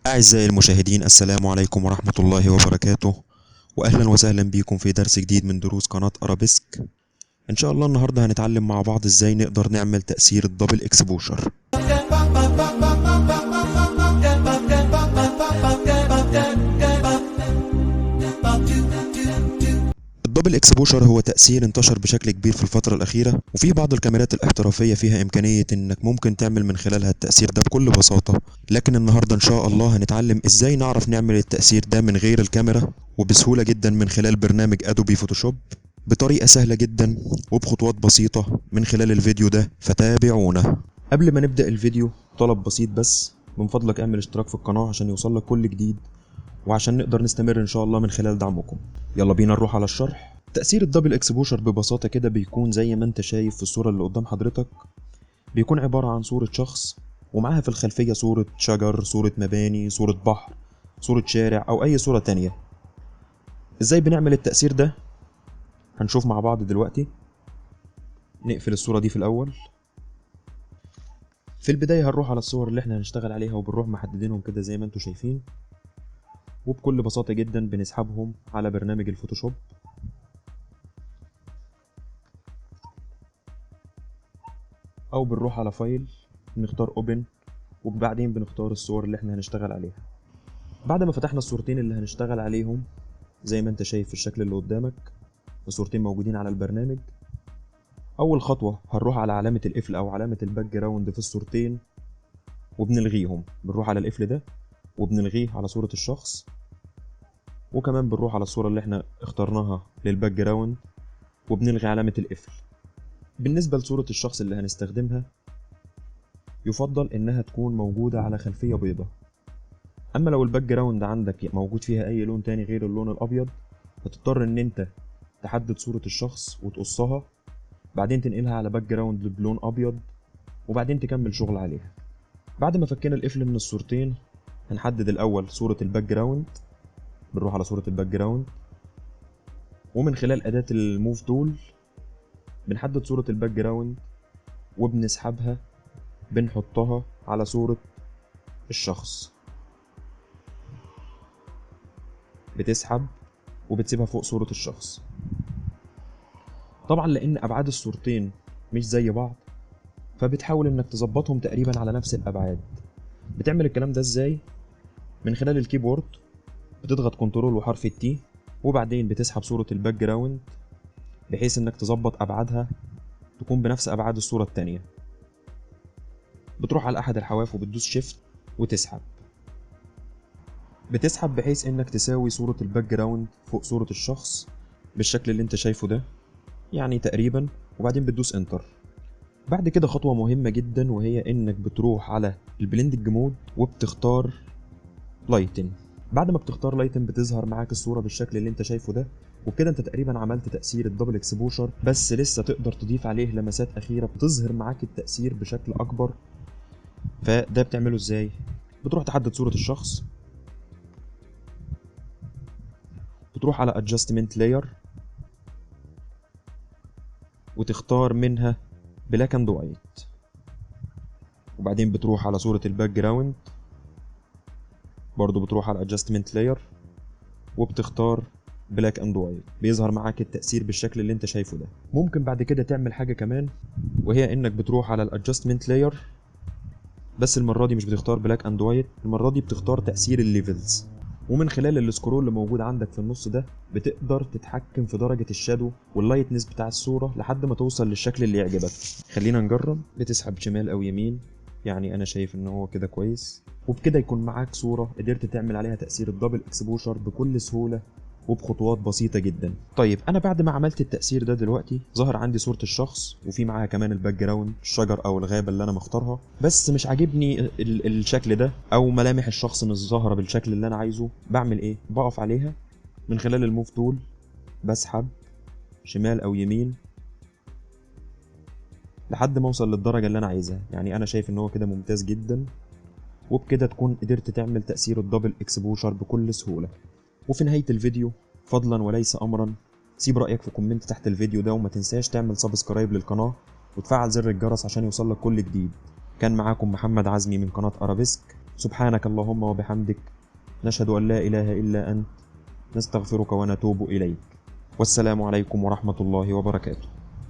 أعزائي المشاهدين، السلام عليكم ورحمة الله وبركاته، وأهلا وسهلا بكم في درس جديد من دروس قناة أرابيسك. إن شاء الله النهاردة هنتعلم مع بعض إزاي نقدر نعمل تأثير الدبل إكسبوجر. الدبل اكسبوجر هو تأثير انتشر بشكل كبير في الفترة الأخيرة، وفي بعض الكاميرات الاحترافية فيها إمكانية إنك ممكن تعمل من خلالها التأثير ده بكل بساطة. لكن النهاردة إن شاء الله هنتعلم إزاي نعرف نعمل التأثير ده من غير الكاميرا وبسهولة جدا من خلال برنامج أدوبي فوتوشوب بطريقة سهلة جدا وبخطوات بسيطة من خلال الفيديو ده، فتابعونا. قبل ما نبدأ الفيديو طلب بسيط بس، من فضلك اعمل اشتراك في القناة عشان يوصلك كل جديد، وعشان نقدر نستمر ان شاء الله من خلال دعمكم. يلا بينا نروح على الشرح. تأثير الدبل اكسبوجر ببساطة كده بيكون زي ما انت شايف في الصورة اللي قدام حضرتك، بيكون عبارة عن صورة شخص ومعاها في الخلفية صورة شجر، صورة مباني، صورة بحر، صورة شارع او اي صورة تانية. ازاي بنعمل التأثير ده هنشوف مع بعض دلوقتي. نقفل الصورة دي في الاول. في البداية هنروح على الصور اللي احنا هنشتغل عليها وبنروح محددينهم كده زي ما انتوا شايفين، وبكل بساطة جدا بنسحبهم على برنامج الفوتوشوب، او بنروح على فايل نختار اوبن، وبعدين بنختار الصور اللي احنا هنشتغل عليها. بعد ما فتحنا الصورتين اللي هنشتغل عليهم زي ما انت شايف في الشكل اللي قدامك، الصورتين موجودين على البرنامج. اول خطوة هنروح على علامة القفل او علامة الباك جراوند في الصورتين وبنلغيهم. بنروح على القفل ده وبنلغيه على صورة الشخص، وكمان بنروح على الصورة اللي احنا اخترناها للباك جراوند وبنلغي علامة القفل. بالنسبة لصورة الشخص اللي هنستخدمها يفضل انها تكون موجودة على خلفية بيضاء، اما لو الباك جراوند عندك موجود فيها اي لون تاني غير اللون الابيض هتضطر ان انت تحدد صورة الشخص وتقصها، بعدين تنقلها على باك جراوند بلون ابيض، وبعدين تكمل شغل عليها. بعد ما فكينا القفل من الصورتين هنحدد الاول صورة الباك جراوند. بنروح على صورة الباك جراوند ومن خلال اداة الموف تول بنحدد صورة الباك جراوند وبنسحبها، بنحطها على صورة الشخص. بتسحب وبتسيبها فوق صورة الشخص. طبعا لان ابعاد الصورتين مش زي بعض فبتحاول انك تظبطهم تقريبا على نفس الابعاد. بتعمل الكلام ده ازاي؟ من خلال الكيبورد بتضغط كنترول وحرف التي، وبعدين بتسحب صورة الباك جراوند بحيث انك تظبط ابعادها تكون بنفس ابعاد الصورة التانية. بتروح على احد الحواف وبتدوس شيفت وتسحب. بتسحب بحيث انك تساوي صورة الباك جراوند فوق صورة الشخص بالشكل اللي انت شايفه ده يعني تقريبا، وبعدين بتدوس انتر. بعد كده خطوة مهمة جدا وهي انك بتروح على البلندنج مود وبتختار لايتن. بعد ما بتختار لايتن بتظهر معاك الصورة بالشكل اللي انت شايفه ده، وبكده انت تقريبا عملت تأثير الدبل اكسبوجر، بس لسه تقدر تضيف عليه لمسات اخيرة بتظهر معاك التأثير بشكل اكبر. فده بتعمله ازاي؟ بتروح تحدد صورة الشخص، بتروح على adjustment layer وتختار منها black and white، وبعدين بتروح على صورة الباك جراوند برضو بتروح على adjustment layer وبتختار black and white. بيظهر معاك التأثير بالشكل اللي انت شايفه ده. ممكن بعد كده تعمل حاجة كمان وهي انك بتروح على adjustment layer، بس المرة دي مش بتختار black and white، المرة دي بتختار تأثير الليفلز، ومن خلال السكرول اللي موجود عندك في النص ده بتقدر تتحكم في درجة الشادو واللايتنس بتاع الصورة لحد ما توصل للشكل اللي يعجبك. خلينا نجرب. بتسحب شمال او يمين، يعني انا شايف ان هو كده كويس، وبكده يكون معاك صورة قدرت تعمل عليها تأثير الدبل اكسبوجر بكل سهولة وبخطوات بسيطة جدا. طيب انا بعد ما عملت التأثير ده دلوقتي ظهر عندي صورة الشخص وفي معاها كمان الباك جراوند الشجر او الغابة اللي انا مختارها، بس مش عاجبني الشكل ده او ملامح الشخص مش ظاهرة بالشكل اللي انا عايزه. بعمل ايه؟ بقف عليها من خلال الموف تول، بسحب شمال او يمين لحد ما اوصل للدرجة اللي انا عايزها. يعني انا شايف ان هو كده ممتاز جدا، وبكده تكون قدرت تعمل تأثير الدبل اكسبوجر بكل سهولة. وفي نهاية الفيديو فضلا وليس امرا سيب رأيك في كومنت تحت الفيديو ده، وما تنساش تعمل سبسكرايب للقناة وتفعل زر الجرس عشان يوصلك كل جديد. كان معاكم محمد عزمي من قناة أرابيسك. سبحانك اللهم وبحمدك، نشهد أن لا إله إلا أنت، نستغفرك ونتوب إليك. والسلام عليكم ورحمة الله وبركاته.